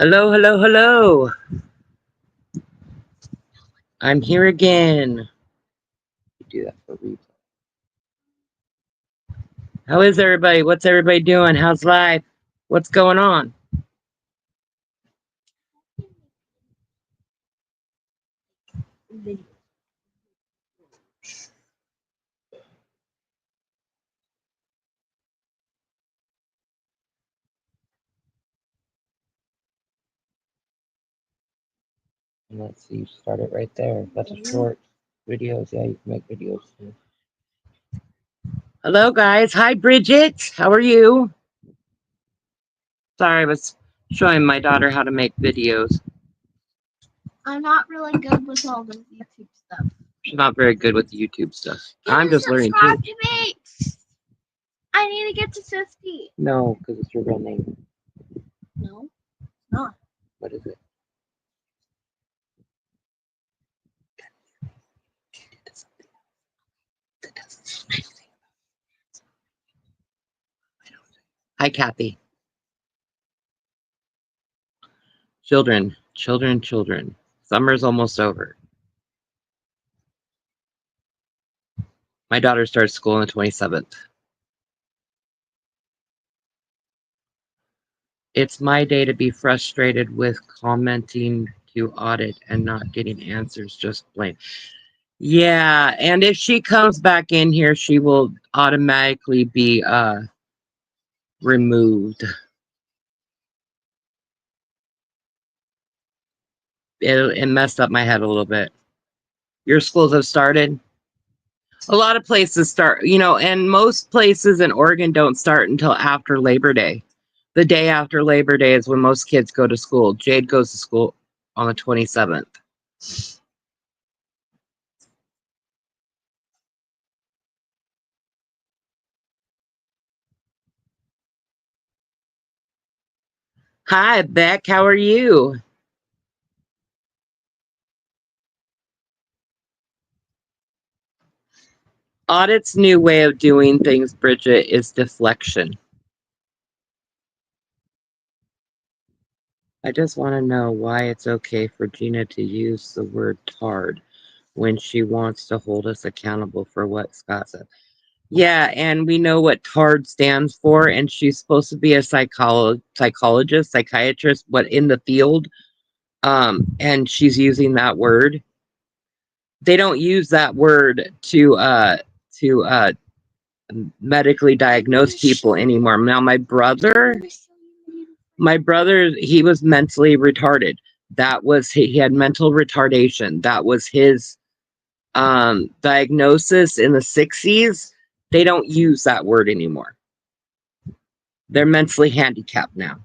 Hello, hello, hello. I'm here again. Do that for replay. How is everybody? What's everybody doing? How's life? What's going on? Let's see, start it right there. That's a short videos. Yeah, you can make videos too. Hello, guys. Hi, Bridget. How are you? Sorry, I was showing my daughter how to make videos. I'm not really good with all the YouTube stuff. She's not very good with the YouTube stuff. I'm just learning too. Subscribe to me. I need to get to 50. No, because it's your real name. No, it's not. What is it? Hi, Kathy. Children, children, children. Summer's almost over. My daughter starts school on the 27th. It's my day to be frustrated with commenting to audit and not getting answers, just blame. Yeah, and if she comes back in here, she will automatically be removed. It messed up my head a little bit. Your schools have started? A lot of places start, and most places in Oregon don't start until after Labor Day. The day after Labor Day is when most kids go to school. Jade goes to school on the 27th. Hi, Beck. How are you? Audit's new way of doing things, Bridget, is deflection. I just want to know why it's okay for Gina to use the word tard when she wants to hold us accountable for what Scott said. Yeah, and we know what TARD stands for, and she's supposed to be a psychologist, psychiatrist, but in the field, and she's using that word. They don't use that word to medically diagnose people anymore. Now, my brother, he was mentally retarded. That was he had mental retardation. That was his diagnosis in the 60s. They don't use that word anymore. They're mentally handicapped now.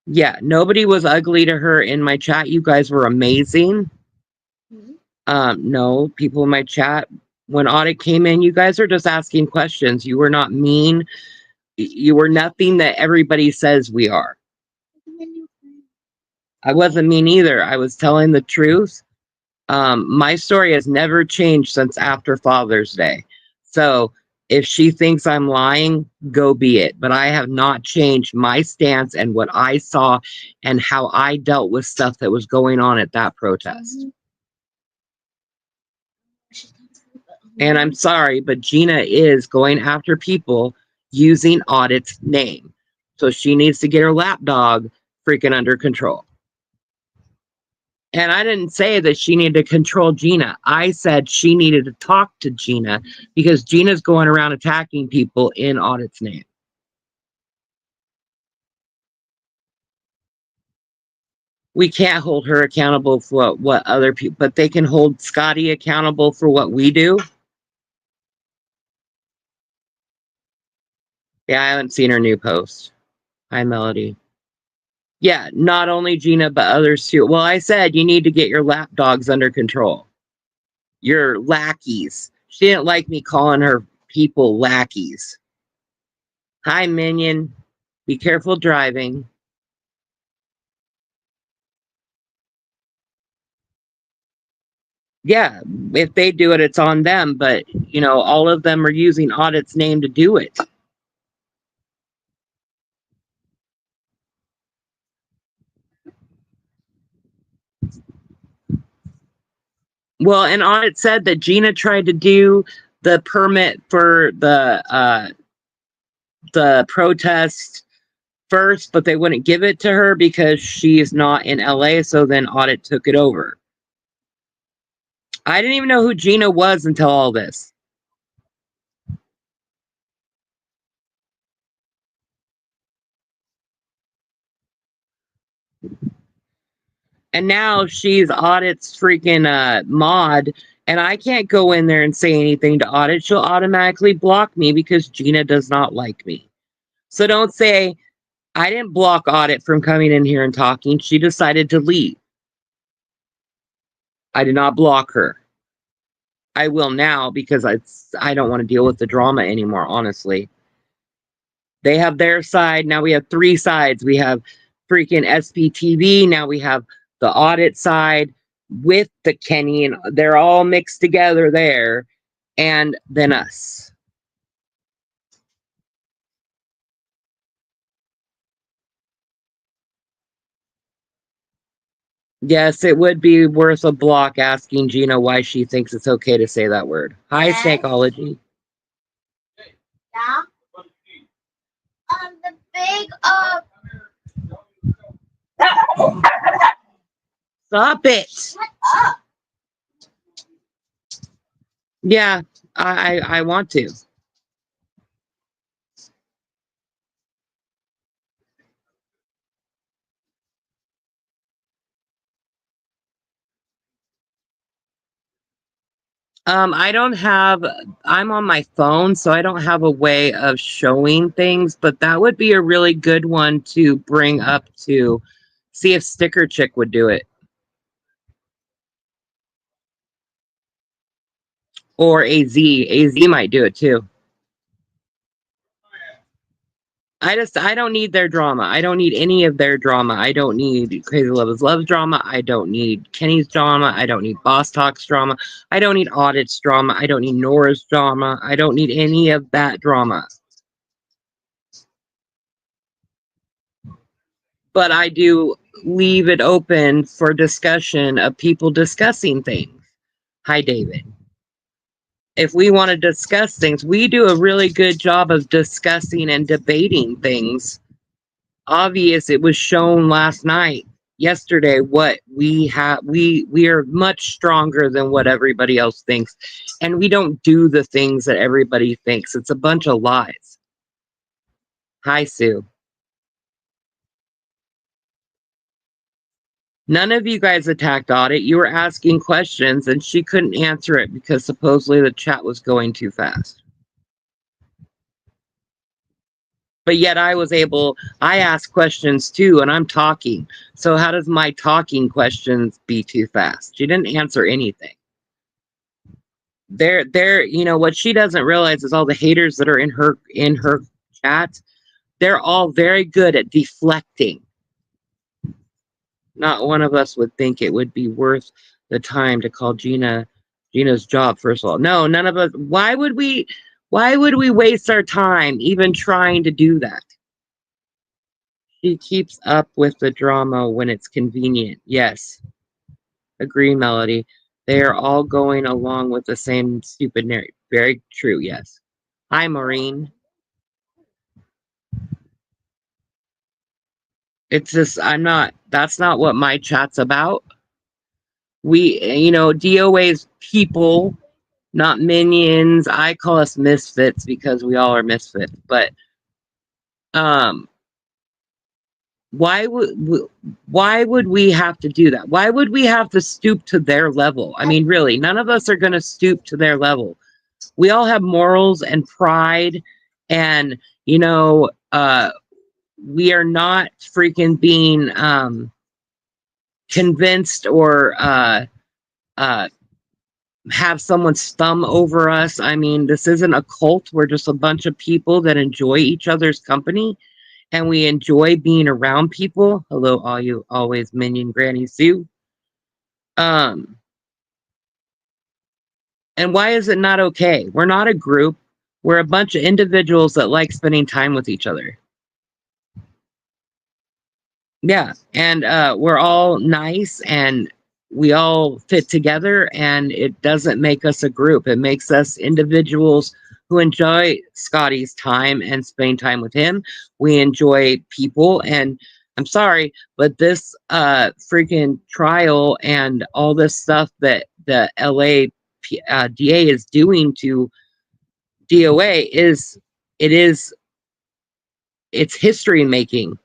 Yeah, nobody was ugly to her in my chat. You guys were amazing. No, people in my chat, when audit came in, you guys are just asking questions. You were not mean. You were nothing that everybody says we are. I wasn't mean either. I was telling the truth. My story has never changed since after Father's Day. So if she thinks I'm lying, go be it. But I have not changed my stance and what I saw and how I dealt with stuff that was going on at that protest. And I'm sorry, but Gina is going after people using Audit's name. So she needs to get her lapdog freaking under control. And I didn't say that she needed to control Gina. I said she needed to talk to Gina because Gina's going around attacking people in Audit's name. We can't hold her accountable for what other people, but they can hold Scotty accountable for what we do. Yeah, I haven't seen her new post. Hi, Melody. Yeah, not only Gina, but others too. Well, I said you need to get your lapdogs under control. Your lackeys. She didn't like me calling her people lackeys. Hi, Minion. Be careful driving. Yeah, if they do it, it's on them. But, all of them are using Audit's name to do it. Well, and audit said that Gina tried to do the permit for the protest first, but they wouldn't give it to her because she is not in LA. So then audit took it over. I didn't even know who Gina was until all this. And now she's audit's freaking mod, and I can't go in there and say anything to audit. She'll automatically block me because Gina does not like me. So don't say I didn't block audit from coming in here and talking. She decided to leave. I did not block her. I will now because I don't want to deal with the drama anymore, honestly. They have their side. Now we have three sides. We have freaking SPTV. Now we have the audit side with the Kenny, and they're all mixed together there. And then us. Yes, it would be worth a block asking Gina why she thinks it's okay to say that word. Hi, Yes. Snakeology. Yeah. The big Stop it. Shut up. Yeah, I want to. I don't have, I'm on my phone, so I don't have a way of showing things, but that would be a really good one to bring up to see if Sticker Chick would do it. Or AZ. AZ might do it too. I don't need their drama. I don't need any of their drama. I don't need Crazy Love is Love's drama. I don't need Kenny's drama. I don't need Boss Talk's drama. I don't need Audit's drama. I don't need Nora's drama. I don't need any of that drama. But I do leave it open for discussion of people discussing things. Hi, David. If we want to discuss things, we do a really good job of discussing and debating things. Obvious, it was shown last night, yesterday, what we have. We are much stronger than what everybody else thinks, and we don't do the things that everybody thinks. It's a bunch of lies. Hi, Sue. None of you guys attacked Audit. You were asking questions and she couldn't answer it because supposedly the chat was going too fast. But yet I ask questions too and I'm talking. So how does my talking questions be too fast? She didn't answer anything. What she doesn't realize is all the haters that are in her chat, they're all very good at deflecting. Not one of us would think it would be worth the time to call Gina's job, first of all. No, none of us. Why would we waste our time even trying to do that? She keeps up with the drama when it's convenient. Yes. Agree, Melody. They are all going along with the same stupid narrative. Very true, yes. Hi, Maureen. It's just that's not what my chat's about. DOA's people, not minions. I call us misfits because we all are misfits. But um, why would we have to do that? Why would we have to stoop to their level? I mean, really, none of us are going to stoop to their level. We all have morals and pride, and we are not freaking being convinced or have someone's thumb over us. I mean, this isn't a cult. We're just a bunch of people that enjoy each other's company and we enjoy being around people. Hello, all you always minion Granny Sue. Um, and why is it not okay? We're not a group. We're a bunch of individuals that like spending time with each other. Yeah, and we're all nice and we all fit together, and it doesn't make us a group. It makes us individuals who enjoy Scotty's time and spending time with him. We enjoy people, and I'm sorry, but this freaking trial and all this stuff that the LA DA is doing to DOA is it is it's history making.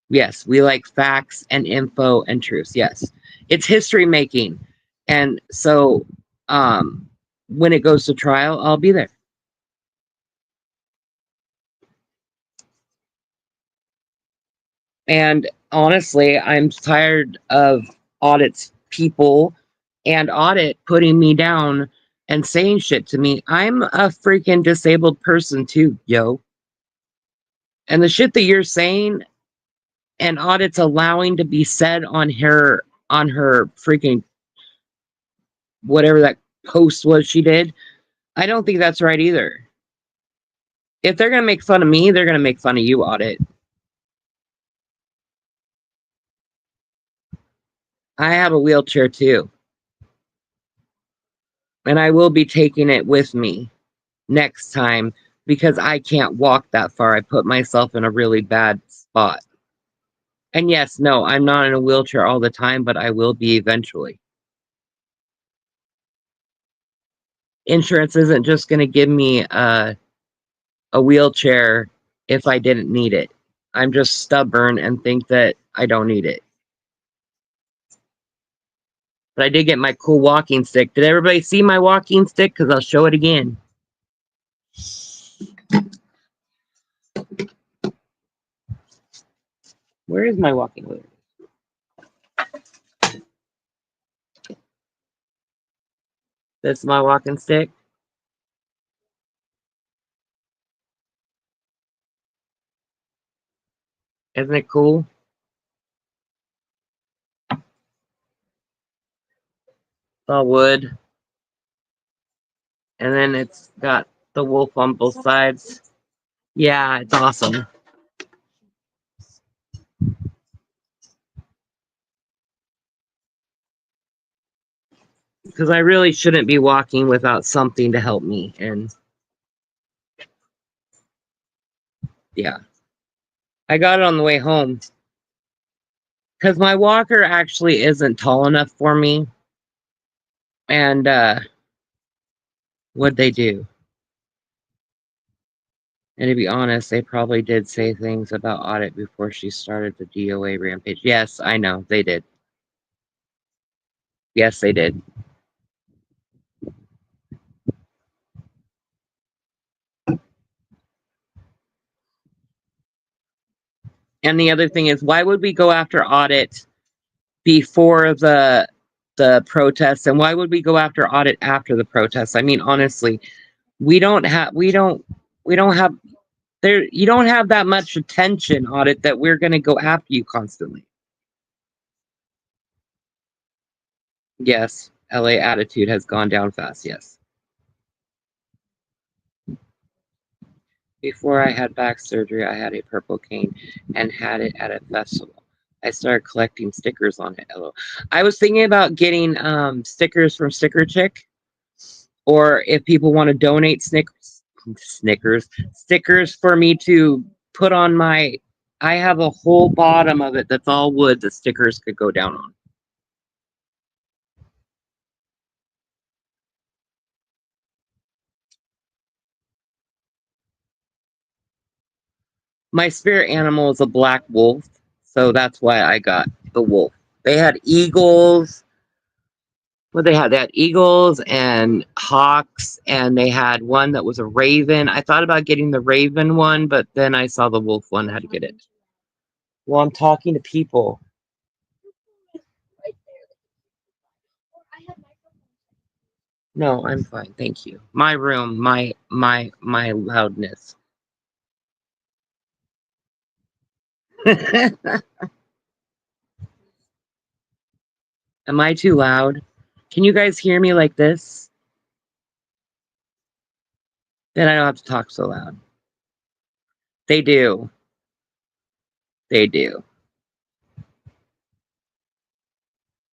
Yes, we like facts and info and truths. Yes, it's history making. And so um, when it goes to trial, I'll be there. And honestly, I'm tired of Audit's people and Audit putting me down and saying shit to me. I'm a freaking disabled person too, yo. And the shit that you're saying and Audit's allowing to be said on her freaking whatever that post was she did, I don't think that's right either. If they're gonna make fun of me, they're gonna make fun of you, Audit. I have a wheelchair too, and I will be taking it with me next time because I can't walk that far. I put myself in a really bad spot. And yes, no, I'm not in a wheelchair all the time, but I will be eventually. Insurance isn't just going to give me a wheelchair if I didn't need it. I'm just stubborn and think that I don't need it. But I did get my cool walking stick. Did everybody see my walking stick? Because I'll show it again. Where is my walking stick? That's my walking stick. Isn't it cool? It's all wood. And then it's got the wolf on both sides. Yeah, it's awesome. Because I really shouldn't be walking without something to help me. And yeah, I got it on the way home. Because my walker actually isn't tall enough for me. And what'd they do? And to be honest, they probably did say things about Audit before she started the DOA rampage. Yes, I know, they did. Yes, they did. And the other thing is, why would we go after Audit before the protests, and why would we go after Audit after the protests? I mean, honestly, we don't have there. You don't have that much attention, Audit, that we're going to go after you constantly. Yes, LA attitude has gone down fast. Yes. Before I had back surgery, I had a purple cane and had it at a festival. I started collecting stickers on it. Hello. I was thinking about getting stickers from Sticker Chick, or if people want to donate stickers for me to put on my. I have a whole bottom of it that's all wood that stickers could go down on. My spirit animal is a black wolf, so that's why I got the wolf. They had eagles. What they had? They had eagles and hawks, and they had one that was a raven. I thought about getting the raven one, but then I saw the wolf one. Had to get it. Well, I'm talking to people. No, I'm fine, thank you. My room, my loudness. Am I too loud? Can you guys hear me like this? Then I don't have to talk so loud. They do. They do.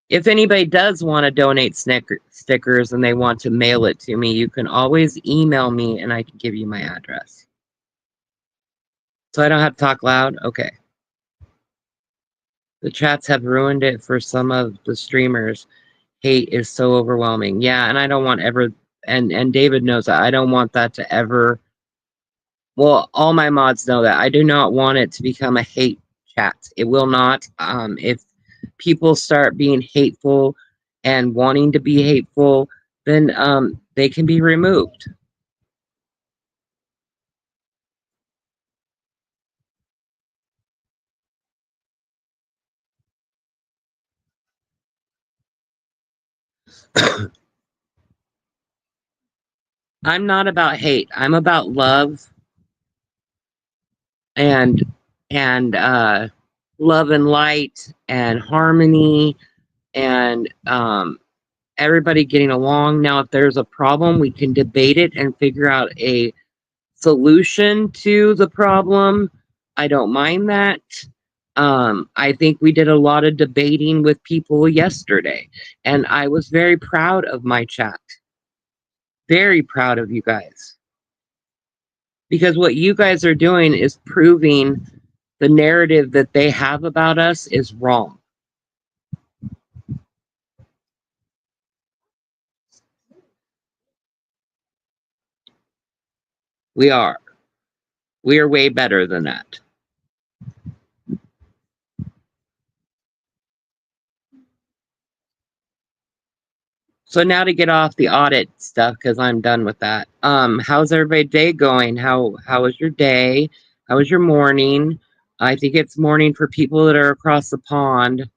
If anybody does want to donate stickers and they want to mail it to me, you can always email me and I can give you my address. So I don't have to talk loud? Okay. The chats have ruined it for some of the streamers. Hate is so overwhelming. Yeah, and I don't want ever and David knows that I don't want that to ever, well, all my mods know that I do not want it to become a hate chat. It will not. If people start being hateful and wanting to be hateful, then they can be removed. I'm not about hate. I'm about love and and love and light and harmony and everybody getting along. Now, if there's a problem, we can debate it and figure out a solution to the problem. I don't mind that. I think we did a lot of debating with people yesterday, and I was very proud of my chat. Very proud of you guys. Because what you guys are doing is proving the narrative that they have about us is wrong. We are. We are way better than that. So now to get off the audit stuff, because I'm done with that. How's everybody's day going? How was your day? How was your morning? I think it's morning for people that are across the pond.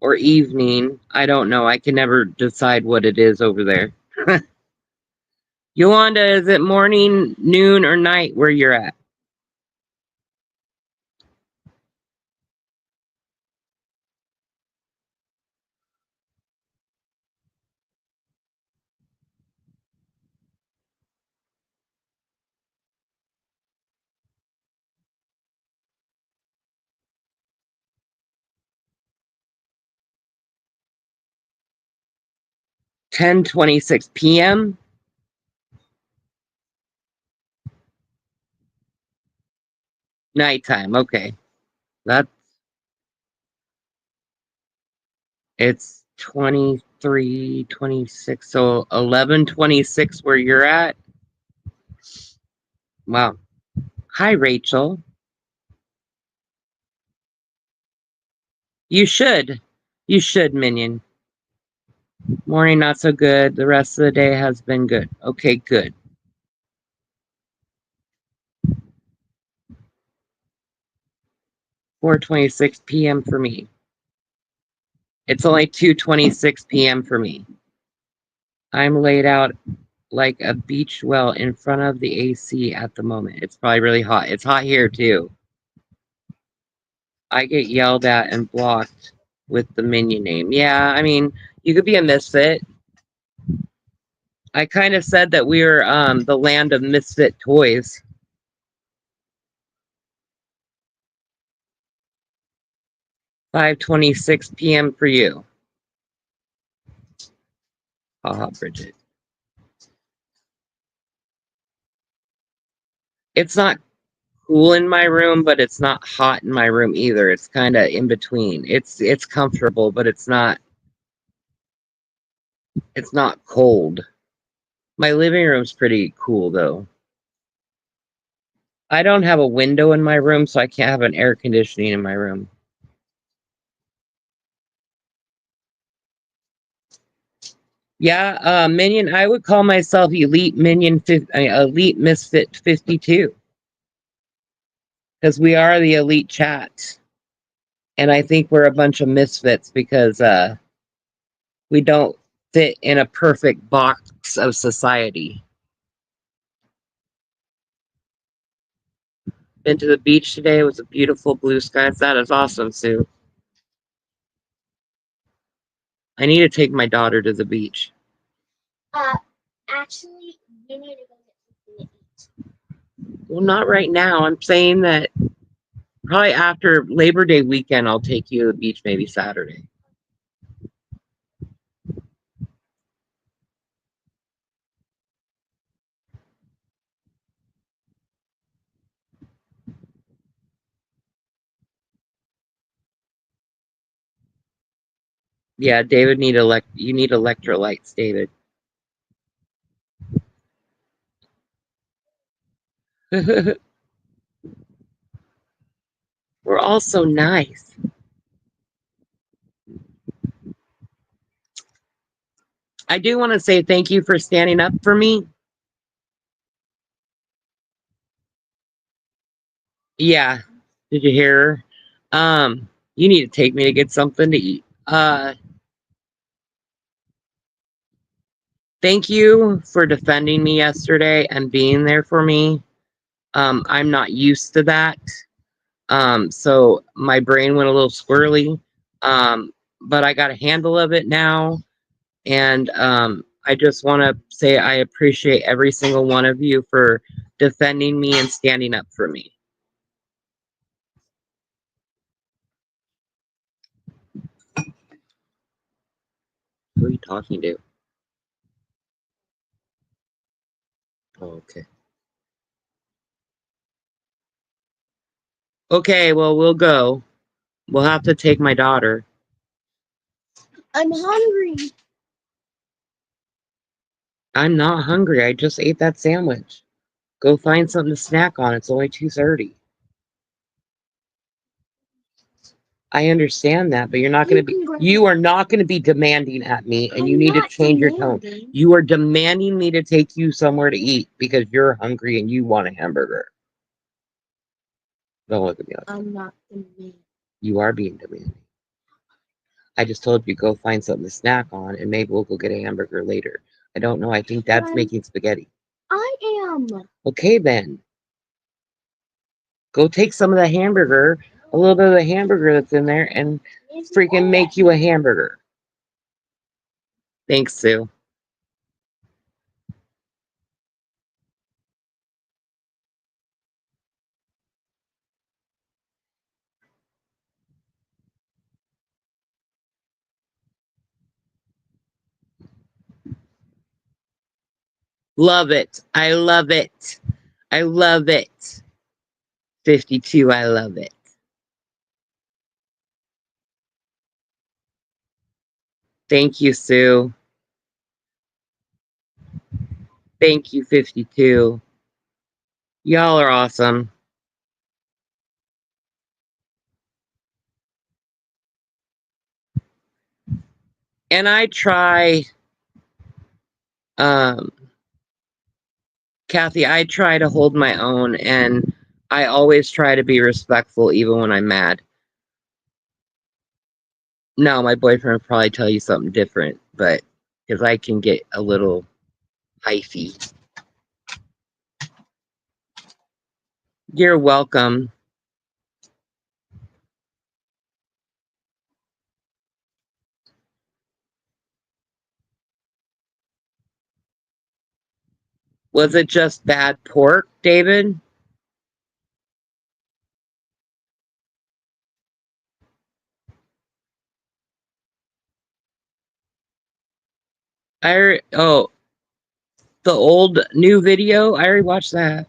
Or evening. I don't know. I can never decide what it is over there. Yolanda, is it morning, noon, or night where you're at? (10:26 p.m.) Nighttime. Okay. That's it's 23:26. So 11:26 where you're at. Wow. Hi, Rachel. You should. You should, Minion. Morning, not so good. The rest of the day has been good. Okay, good. 4:26 p.m. for me. It's only 2:26 p.m. for me. I'm laid out like a beach well in front of the AC at the moment. It's probably really hot. It's hot here too. I get yelled at and blocked with the minion name. Yeah, I mean, you could be a misfit. I kind of said that we were the land of misfit toys. 5:26 p.m. for you. Haha, Bridget. It's not cool in my room, but it's not hot in my room either. It's kind of in between. It's comfortable, but it's not cold. My living room's pretty cool though. I don't have a window in my room, so I can't have an air conditioning in my room. Yeah, Minion. I would call myself Elite Minion, Elite Misfit 52, because we are the elite chat, and I think we're a bunch of misfits because we don't fit in a perfect box of society. Been to the beach today. It was a beautiful blue sky. That is awesome, Sue. I need to take my daughter to the beach. Actually, you need to go get something to eat. Well, not right now. I'm saying that Probably after Labor Day weekend, I'll take you to the beach, maybe Saturday. Yeah, David you need electrolytes, David. We're all so nice. I do want to say thank you for standing up for me. Yeah. Did you hear her? You need to take me to get something to eat. Thank you for defending me yesterday and being there for me. I'm not used to that. So my brain went a little squirrely. But I got a handle of it now. And I just want to say I appreciate every single one of you for defending me and standing up for me. Who are you talking to? Oh, okay. Okay, well, we'll go. We'll have to take my daughter. I'm hungry. I'm not hungry. I just ate that sandwich. Go find something to snack on. It's only 2:30. I understand that, but you're not going to be. You are not going to be demanding at me, and you need to change your tone. You are demanding me to take you somewhere to eat because you're hungry and you want a hamburger. Don't look at me like that. I'm not demanding. You are being demanding. I just told you go find something to snack on, and maybe we'll go get a hamburger later. I don't know. I think Dad's making spaghetti. I am. Okay, then. Go take some of the hamburger, a little bit of the hamburger that's in there, and freaking make you a hamburger. Thanks, Sue. Love it. I love it. I love it. 52, I love it. Thank you, Sue. Thank you, 52. Y'all are awesome. And I try, um, Kathy, I try to hold my own, and I always try to be respectful even when I'm mad. No, my boyfriend would probably tell you something different, but because I can get a little hyphy. You're welcome. Was it just bad pork, David? Oh, the old new video? I already watched that.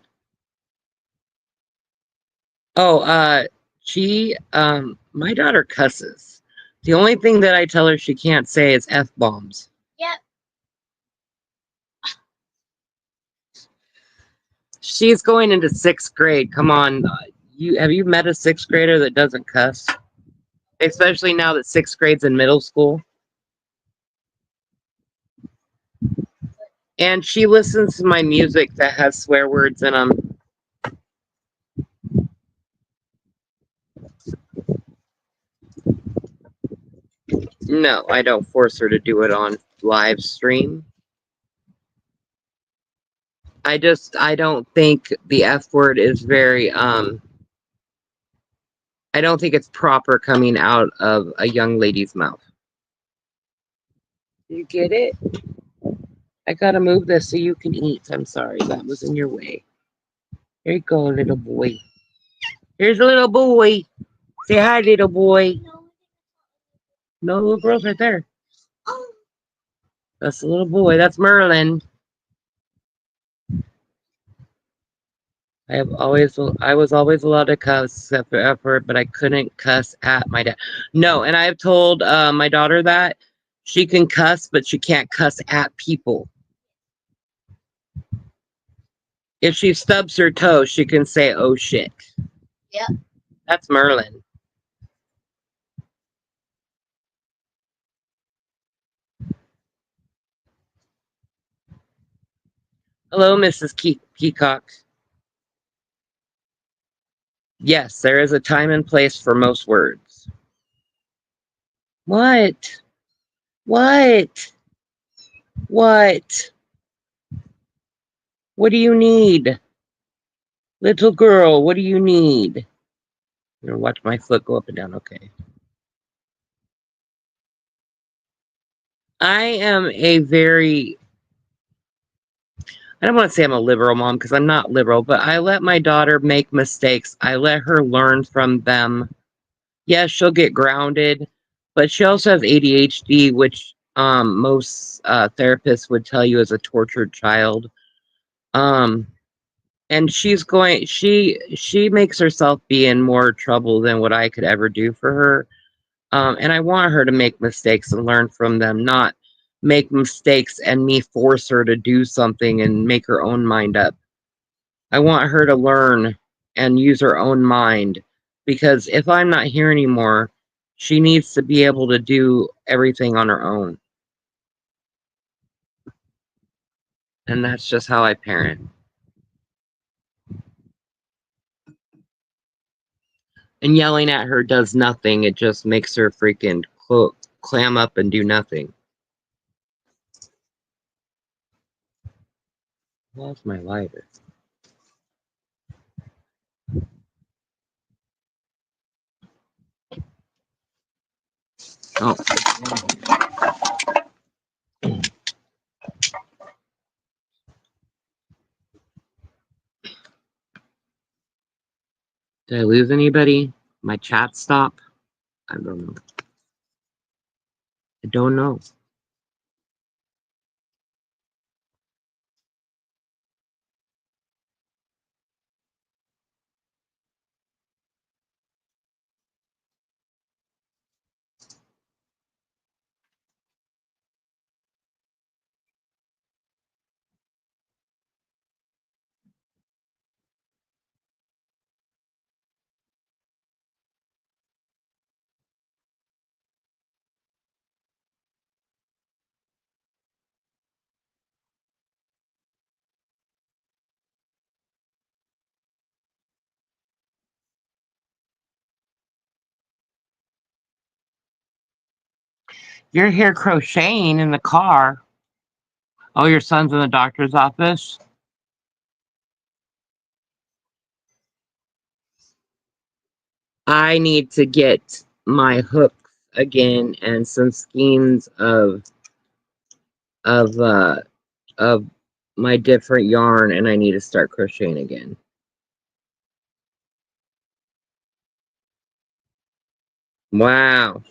Oh, my daughter cusses. The only thing that I tell her she can't say is F bombs. Yep. She's going into 6th grade. Come on. Have you met a 6th grader that doesn't cuss? Especially now that 6th grade's in middle school. And she listens to my music that has swear words in them. No, I don't force her to do it on live stream. I don't think the F word is very I don't think it's proper coming out of a young lady's mouth. You get it? I gotta move this so you can eat. I'm sorry, that was in your way. Here you go, little boy. Here's a little boy. Say hi, little boy. No little girl's right there. That's the little boy. That's Merlin. I was always allowed to cuss except for effort, but I couldn't cuss at my dad. No, and I've told my daughter that she can cuss, but she can't cuss at people. If she stubs her toe, she can say, "Oh shit." Yep. That's Merlin. Hello, Mrs. Peacock. Yes, there is a time and place for most words. What? What? What? What do you need? Little girl, what do you need? I'm gonna watch my foot go up and down. Okay. I am a very, I don't want to say I'm a liberal mom because I'm not liberal, but I let my daughter make mistakes. I let her learn from them. Yes, she'll get grounded, but she also has ADHD, which most therapists would tell you is a tortured child. Um, and she makes herself be in more trouble than what I could ever do for her. And I want her to make mistakes and learn from them, not make mistakes and me force her to do something and make her own mind up. I want her to learn and use her own mind because if I'm not here anymore, she needs to be able to do everything on her own. And that's just how I parent. And yelling at her does nothing. It just makes her freaking clam up and do nothing. Lost my lighter. Oh, did I lose anybody? My chat stop? I don't know. I don't know. You're here crocheting in the car. Oh, your son's in the doctor's office? I need to get my hooks again and some skeins of uh of my different yarn and I need to start crocheting again. Wow.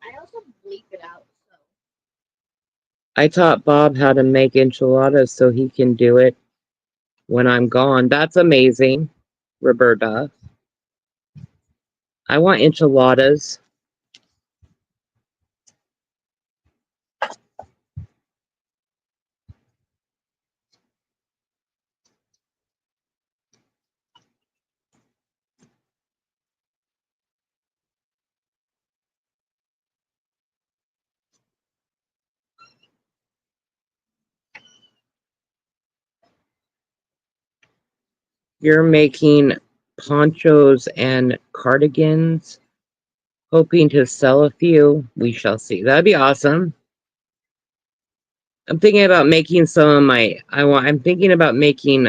I also bleep it out. So. I taught Bob how to make enchiladas so he can do it when I'm gone. That's amazing, Roberta. I want enchiladas. You're making ponchos and cardigans, hoping to sell a few. We shall see. That'd be awesome. I'm thinking about making some of my I'm thinking about making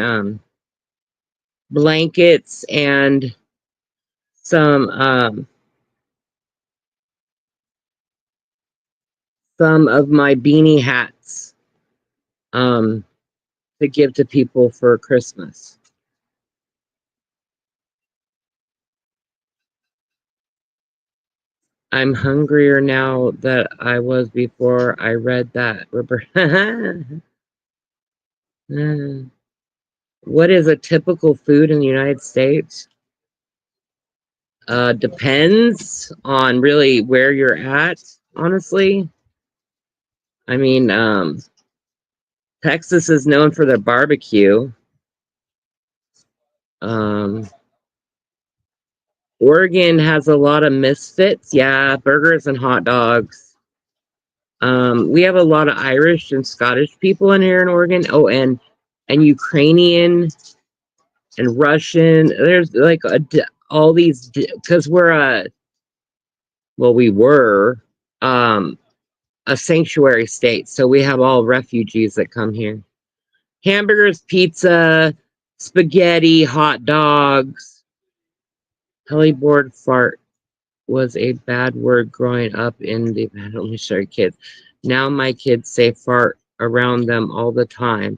blankets and some some of my beanie hats um, to give to people for Christmas. I'm hungrier now than I was before I read that. What is a typical food in the United States? Depends on really where you're at, honestly. I mean, Texas is known for their barbecue. Um, Oregon has a lot of misfits. Yeah, burgers and hot dogs. We have a lot of Irish and Scottish people in here in Oregon. Oh, and Ukrainian and Russian. There's like all these because we're we were um a sanctuary state, so we have all refugees that come here. Hamburgers, pizza, spaghetti, hot dogs. Hellyboard fart was a bad word growing up in the elementary kids. Now my kids say fart around them all the time.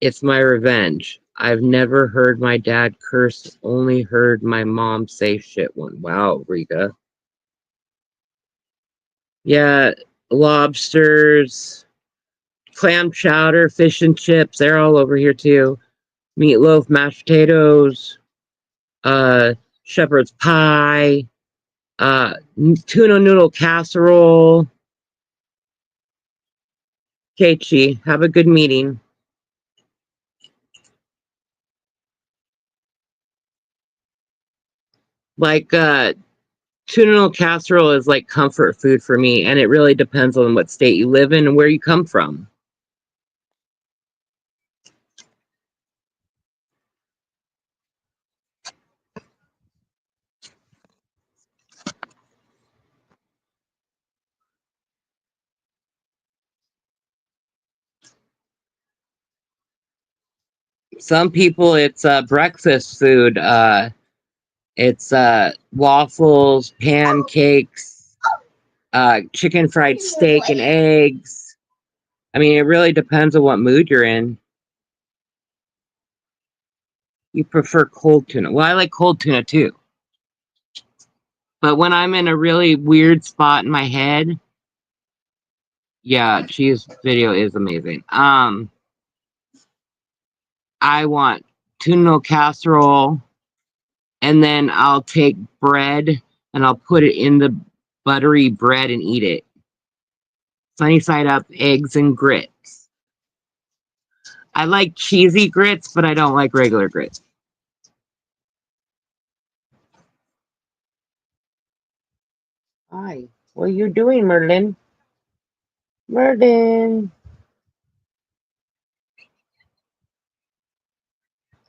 It's my revenge. I've never heard my dad curse, only heard my mom say shit one. Wow, Rika. Yeah, lobsters, clam chowder, fish and chips, they're all over here too. Meatloaf, mashed potatoes, uh, shepherd's pie, uh, tuna noodle casserole. Keiichi, have a good meeting. Like, tuna noodle casserole is like comfort food for me, and it really depends on what state you live in and where you come from. Some people, it's breakfast food. It's waffles, pancakes, chicken fried steak and eggs. I mean, it really depends on what mood you're in. You prefer cold tuna. Well, I like cold tuna too. But when I'm in a really weird spot in my head, yeah, cheese video is amazing. I want tuna casserole, and then I'll take bread and I'll put it in the buttery bread and eat it. Sunny side up, eggs and grits. I like cheesy grits, but I don't like regular grits. Hi, what are you doing, Merlin? Merlin.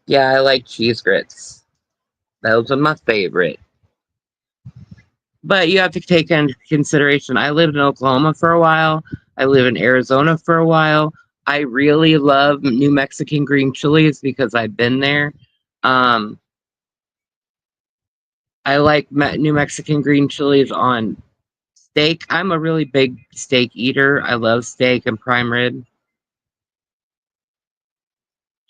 Yeah, I like cheese grits. Those are my favorite. But you have to take into consideration, I lived in Oklahoma for a while. I live in Arizona for a while. I really love New Mexican green chilies because I've been there. Um, I like New Mexican green chilies on steak. I'm a really big steak eater. I love steak and prime rib.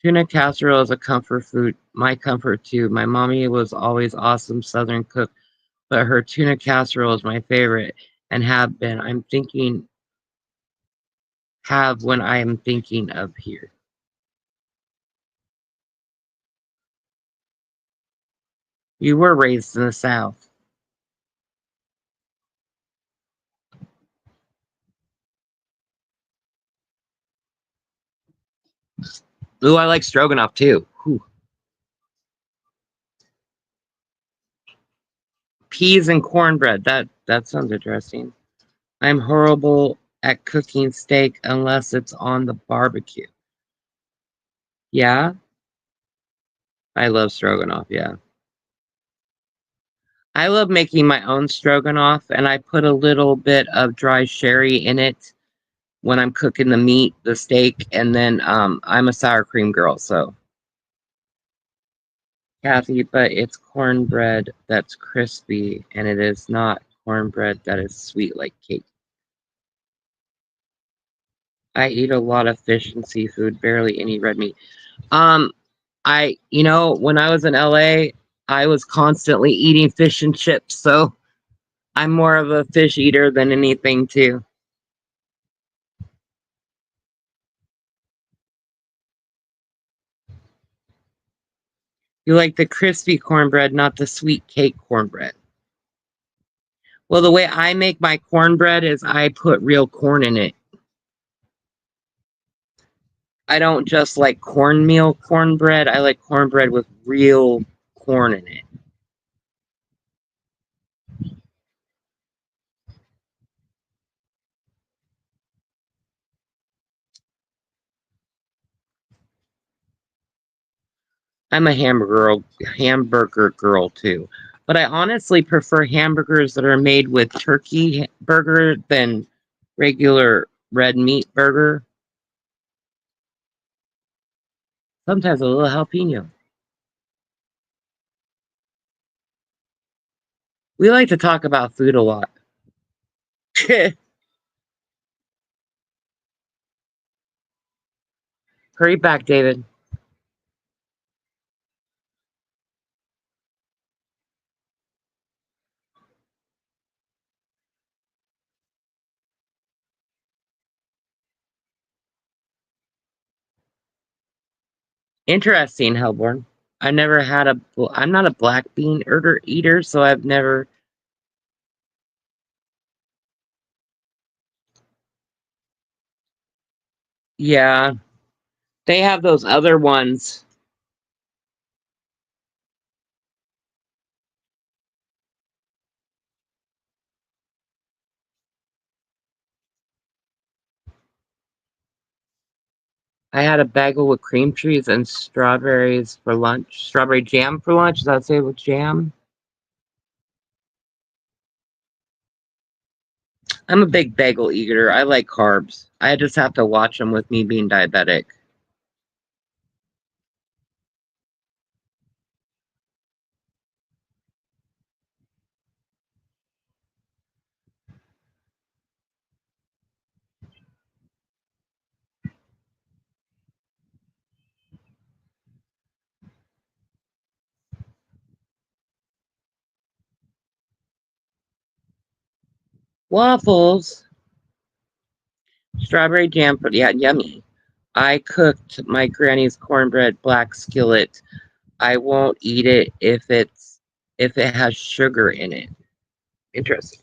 Tuna casserole is a comfort food. My comfort too. My mommy was always awesome Southern cook, but her tuna casserole is my favorite and have been. I'm thinking have when I am thinking of here. You were raised in the South. Ooh, I like stroganoff too. Whew. Peas and cornbread. That sounds interesting. I'm horrible at cooking steak unless it's on the barbecue. Yeah, I love stroganoff. Yeah, I love making my own stroganoff, and I put a little bit of dry sherry in it when I'm cooking the meat, the steak, and then I'm a sour cream girl, so Kathy, but it's cornbread that's crispy, and it is not cornbread that is sweet like cake. I eat a lot of fish and seafood, barely any red meat. Um, when I was in LA, I was constantly eating fish and chips, so I'm more of a fish eater than anything, too. You like the crispy cornbread, not the sweet cake cornbread. Well, the way I make my cornbread is I put real corn in it. I don't just like cornmeal cornbread. I like cornbread with real corn in it. I'm a hamburger girl too. But I honestly prefer hamburgers that are made with turkey burger than regular red meat burger. Sometimes a little jalapeno. We like to talk about food a lot. Hurry back, David. Interesting, Hellborn. I never had a. I'm not a black bean eater, so I've never. Yeah, they have those other ones. I had a bagel with cream cheese and strawberries for lunch. Strawberry jam for lunch. Does that say with jam? I'm a big bagel eater. I like carbs. I just have to watch them with me being diabetic. Waffles, strawberry jam, yeah, yummy. I cooked my granny's cornbread black skillet. I won't eat it if it has sugar in it. Interesting.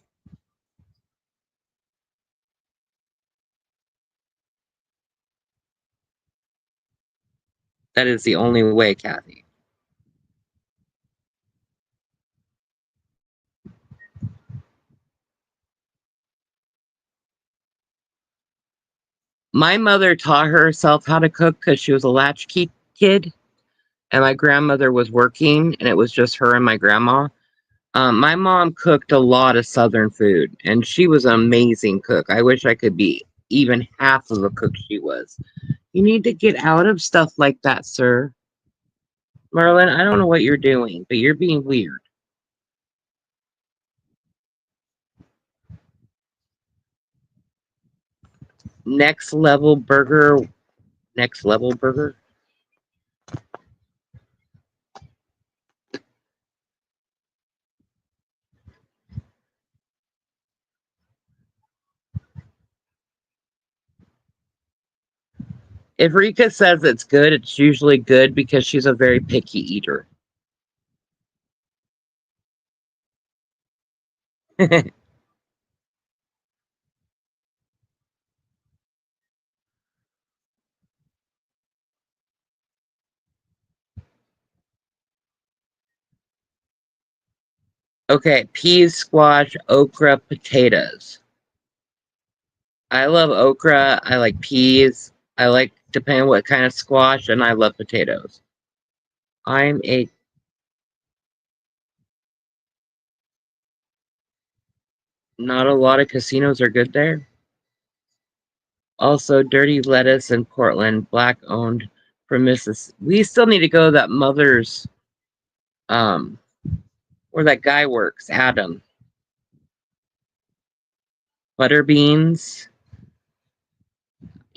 That is the only way, Kathy. My mother taught herself how to cook because she was a latchkey kid, and my grandmother was working, and it was just her and my grandma. My mom cooked a lot of Southern food, and she was an amazing cook. I wish I could be even half of the cook she was. You need to get out of stuff like that, sir. Merlin, I don't know what you're doing, but you're being weird. Next level burger. Next level burger. If Rika says it's good, it's usually good because she's a very picky eater. Okay, peas, squash, okra, potatoes. I love okra. I like peas. I like depending on what kind of squash, and I love potatoes. I'm a not a lot of casinos are good there. Also, Dirty Lettuce in Portland, black owned premises. We still need to go to that mother's um where that guy works, Adam. Butter beans.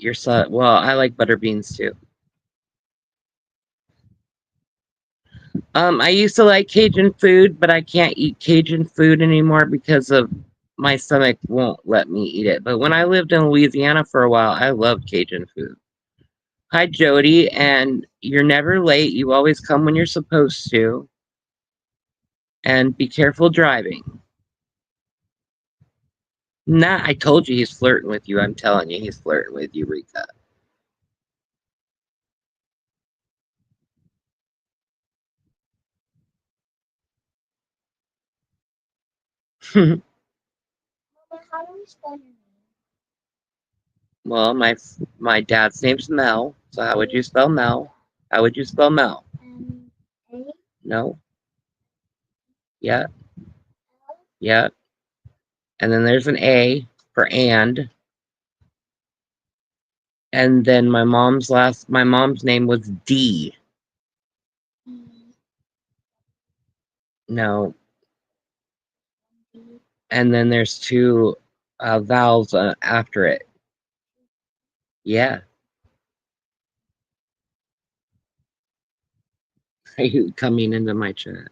Your son. Well, I like butter beans too. I used to like Cajun food, but I can't eat Cajun food anymore because of my stomach won't let me eat it. But when I lived in Louisiana for a while, I loved Cajun food. Hi, Jody, and you're never late. You always come when you're supposed to, and be careful driving. Nah, I told you he's flirting with you. I'm telling you, he's flirting with you, Rika. Mama, how do we spell your name? Well, my dad's name's Mel. So how would you spell Mel? How would you spell Mel? M-A-L? No. Yeah. Yeah. And then there's an A for and then my mom's name was D. No. And then there's two vowels after it. Yeah. Are you coming into my chat?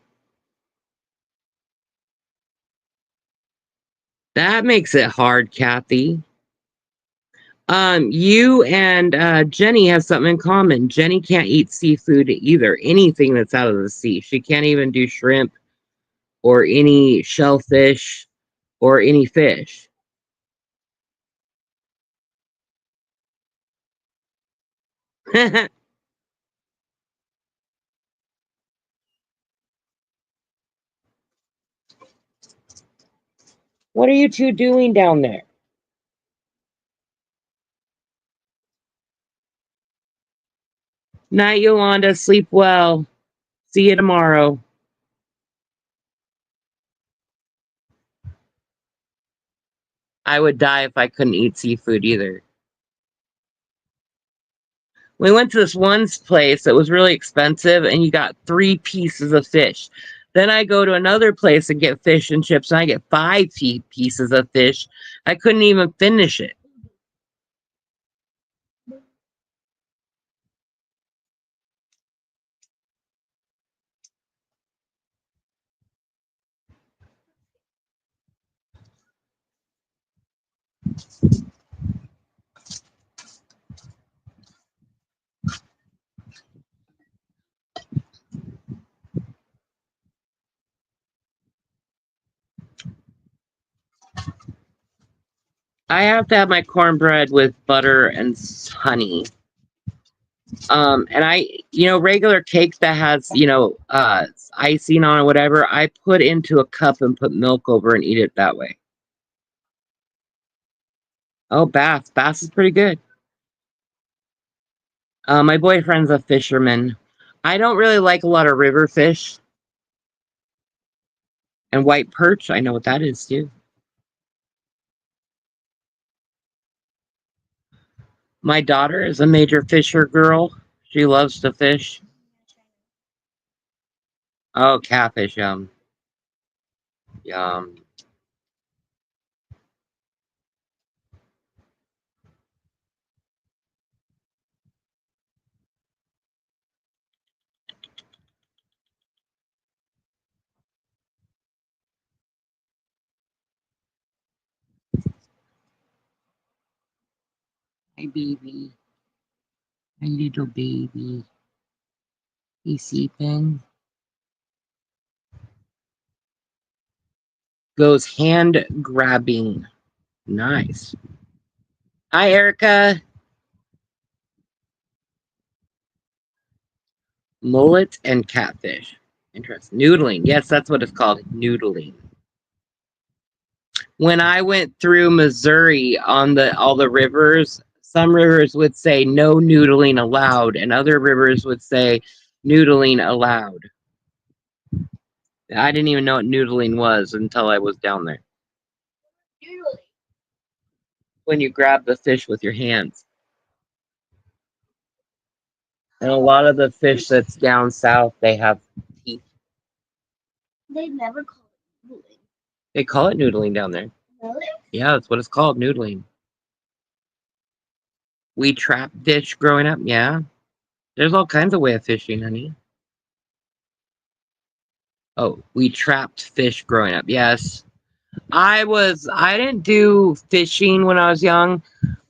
That makes it hard, Kathy. You and Jenny have something in common. Jenny can't eat seafood either. Anything that's out of the sea. She can't even do shrimp or any shellfish or any fish. What are you two doing down there? Night, Yolanda. Sleep well. See you tomorrow. I would die if I couldn't eat seafood either. We went to this one place that was really expensive, and you got 3 pieces of fish. Then I go to another place and get fish and chips, and I get 5 pieces of fish. I couldn't even finish it. I have to have my cornbread with butter and honey. And regular cake that has, icing on or whatever, I put into a cup and put milk over and eat it that way. Oh, bass. Bass is pretty good. My boyfriend's a fisherman. I don't really like a lot of river fish and white perch. I know what that is too. My daughter is a major fisher girl. She loves to fish. Oh, catfish, yum. Yum. Hi, baby. My little baby. He's sleeping. Goes hand grabbing. Nice. Hi, Erica. Mullet and catfish. Interesting. Noodling. Yes, that's what it's called. Noodling. When I went through Missouri on the all the rivers, some rivers would say no noodling allowed, and other rivers would say noodling allowed. I didn't even know what noodling was until I was down there. Noodling. When you grab the fish with your hands. And a lot of the fish that's down south, they have teeth. They never call it noodling. They call it noodling down there. Really? Yeah, that's what it's called, noodling. We trap fish growing up. Yeah. There's all kinds of way of fishing, honey. Oh, we trapped fish growing up. Yes. I didn't do fishing when I was young.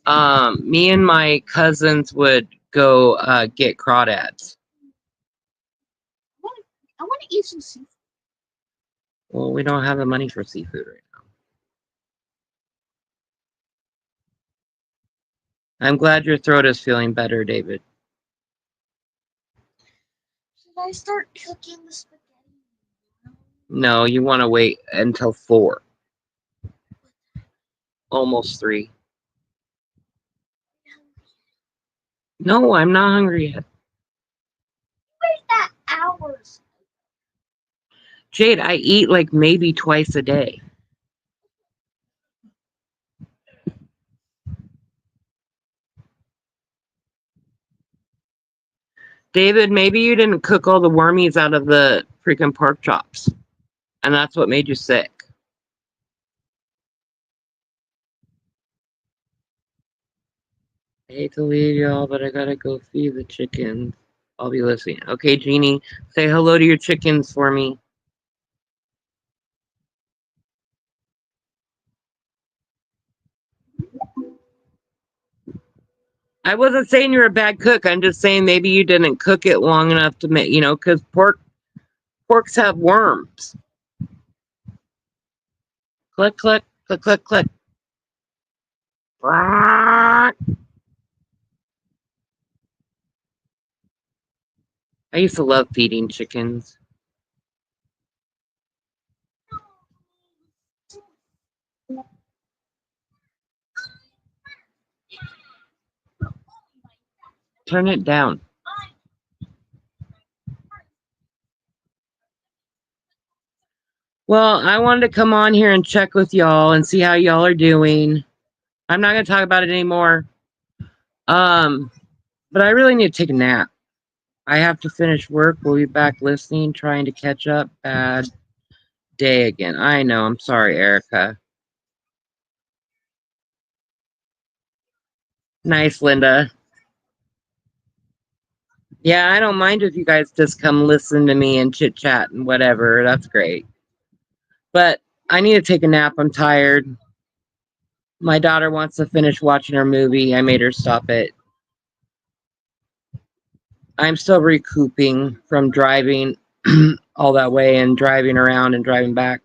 Me and my cousins would go get crawdads. I want to eat some seafood. Well, we don't have the money for seafood right now. I'm glad your throat is feeling better, David. Should I start cooking the spaghetti? No, you want to wait until 4. Almost 3. No, I'm not hungry yet. Where's that hours? Jade, I eat like maybe twice a day. David, maybe you didn't cook all the wormies out of the freaking pork chops. And that's what made you sick. I hate to leave y'all, but I gotta go feed the chickens. I'll be listening. Okay, Jeannie, say hello to your chickens for me. I wasn't saying you're a bad cook. I'm just saying maybe you didn't cook it long enough to make, because porks have worms. Click, click, click, click, click. I used to love feeding chickens. Turn it down. Well, I wanted to come on here and check with y'all and see how y'all are doing. I'm not going to talk about it anymore. But I really need to take a nap. I have to finish work. We'll be back listening, trying to catch up. Bad day again. I know. I'm sorry, Erica. Nice, Linda. Yeah, I don't mind if you guys just come listen to me and chit chat and whatever. That's great. But I need to take a nap. I'm tired. My daughter wants to finish watching her movie. I made her stop it. I'm still recouping from driving all that way and driving around and driving back.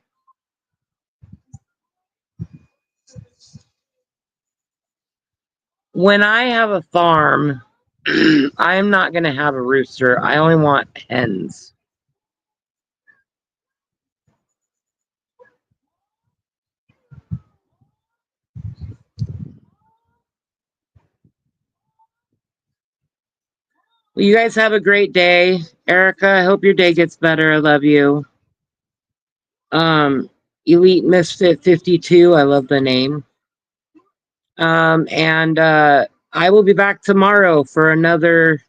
When I have a farm, I'm not going to have a rooster. I only want hens. Well, you guys have a great day. Erica, I hope your day gets better. I love you. Um, Elite Misfit 52, I love the name. And I will be back tomorrow for another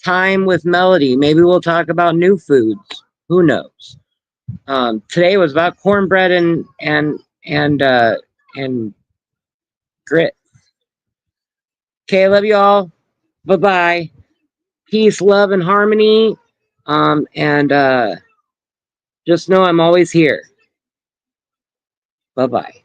time with Melody. Maybe we'll talk about new foods. Who knows? Today was about cornbread and grit. Okay, I love you all. Bye bye. Peace, love, and harmony. And just know I'm always here. Bye bye.